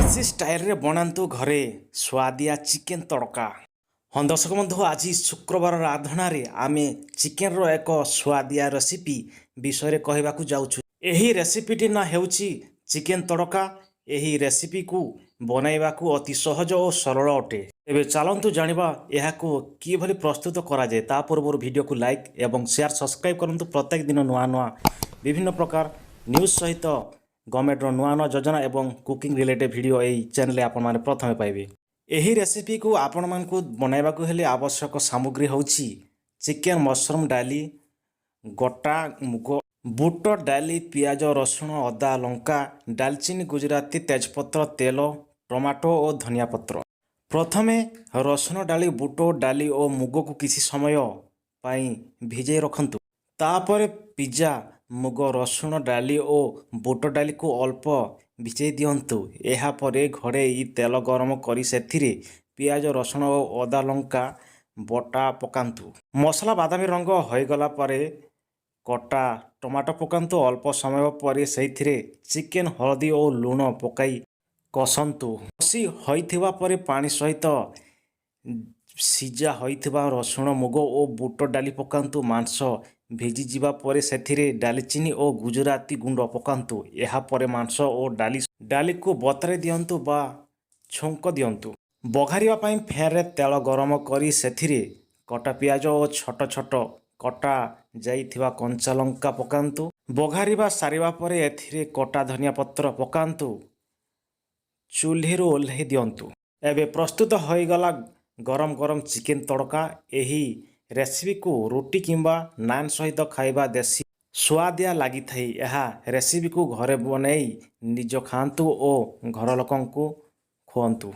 ଦେଶୀ ଷ୍ଟାଇଲରେ ବନାନ୍ତୁ ଘରେ ସୁଆଦିଆ ଚିକେନ ତଡ଼କା। ହଁ ଦର୍ଶକ ବନ୍ଧୁ, ଆଜି ଶୁକ୍ରବାର ରାନ୍ଧଣାରେ ଆମେ ଚିକେନର ଏକ ସୁଆଦିଆ ରେସିପି ବିଷୟରେ କହିବାକୁ ଯାଉଛୁ। ଏହି ରେସିପିଟି ନାଁ ହେଉଛି ଚିକେନ ତଡ଼କା। ଏହି ରେସିପିକୁ ବନାଇବାକୁ ଅତି ସହଜ ଓ ସରଳ ଅଟେ। ଏବେ ଚାଲନ୍ତୁ ଜାଣିବା ଏହାକୁ କିଭଳି ପ୍ରସ୍ତୁତ କରାଯାଏ। ତା ପୂର୍ବରୁ ଭିଡ଼ିଓକୁ ଲାଇକ୍ ଏବଂ ସେୟାର ସବସ୍କ୍ରାଇବ୍ କରନ୍ତୁ। ପ୍ରତ୍ୟେକ ଦିନ ନୂଆ ନୂଆ ବିଭିନ୍ନ ପ୍ରକାର ନ୍ୟୁଜ୍ ସହିତ ଗଭର୍ଣ୍ଣମେଣ୍ଟର ନୂଆ ନୂଆ ଯୋଜନା ଏବଂ କୁକିଂ ରିଲେଟେଡ୍ ଭିଡ଼ିଓ ଏହି ଚ୍ୟାନେଲରେ ଆପଣମାନେ ପ୍ରଥମେ ପାଇବେ। ଏହି ରେସିପିକୁ ଆପଣମାନଙ୍କୁ ବନାଇବାକୁ ହେଲେ ଆବଶ୍ୟକ ସାମଗ୍ରୀ ହେଉଛି ଚିକେନ, ମସରୁମ୍ ଡାଲି, ଗୋଟା ମୁଗ, ବୁଟ ଡାଲି, ପିଆଜ, ରସୁଣ, ଅଦା, ଲଙ୍କା, ଡାଲଚିନି, ଗୁଜୁରାତି, ତେଜପତ୍ର, ତେଲ, ଟମାଟୋ ଓ ଧନିଆ ପତ୍ର। ପ୍ରଥମେ ରସୁଣ ଡାଲି, ବୁଟ ଡାଲି ଓ ମୁଗକୁ କିଛି ସମୟ ପାଇଁ ଭିଜାଇ ରଖନ୍ତୁ। ତାପରେ ପିଜ୍ଜା, ମୁଗ, ରସୁଣ ଡାଲି ଓ ବୁଟ ଡାଲିକୁ ଅଳ୍ପ ଭିଜାଇ ଦିଅନ୍ତୁ। ଏହାପରେ ଘରୋଇ ତେଲ ଗରମ କରି ସେଥିରେ ପିଆଜ, ରସୁଣ ଓ ଅଦା ଲଙ୍କା ବଟା ପକାନ୍ତୁ। ମସଲା ବାଦାମୀ ରଙ୍ଗ ହୋଇଗଲା ପରେ କଟା ଟମାଟୋ ପକାନ୍ତୁ। ଅଳ୍ପ ସମୟ ପରେ ସେଥିରେ ଚିକେନ, ହଳଦୀ ଓ ଲୁଣ ପକାଇ କଷନ୍ତୁ। କଷି ହୋଇଥିବା ପରେ ପାଣି ସହିତ ସିଝା ହୋଇଥିବା ରସୁଣ, ମୁଗ ଓ ବୁଟ ଡାଲି ପକାନ୍ତୁ। ମାଂସ ଭିଜିଯିବା ପରେ ସେଥିରେ ଡାଲଚିନି ଓ ଗୁଜୁରାତି ଗୁଣ୍ଡ ପକାନ୍ତୁ। ଏହାପରେ ମାଂସ ଓ ଡାଲିକୁ ବତୁରାଇ ଦିଅନ୍ତୁ ବା ଛୁଙ୍କ ଦିଅନ୍ତୁ। ବଘାରିବା ପାଇଁ ଫ୍ୟାନ୍ରେ ତେଲ ଗରମ କରି ସେଥିରେ କଟା ପିଆଜ ଓ ଛୋଟ ଛୋଟ କଟା ଯାଇଥିବା କଞ୍ଚା ଲଙ୍କା ପକାନ୍ତୁ। ବଘାରିବା ସାରିବା ପରେ ଏଥିରେ କଟା ଧନିଆ ପତ୍ର ପକାନ୍ତୁ। ଚୁଲିରୁ ଓହ୍ଲାଇ ଦିଅନ୍ତୁ। ଏବେ ପ୍ରସ୍ତୁତ ହୋଇଗଲା ଗରମ ଗରମ ଚିକେନ ତଡ଼କା। ଏହି ରେସିପିକୁ ରୁଟି କିମ୍ବା ନାନ୍ ସହିତ ଖାଇବା ଦେଶୀ ସୁଆଦିଆ ଲାଗିଥାଏ। ଏହା ରେସିପିକୁ ଘରେ ବନେଇ ନିଜ ଖାଆନ୍ତୁ ଓ ଘର ଲୋକଙ୍କୁ ଖୁଆନ୍ତୁ।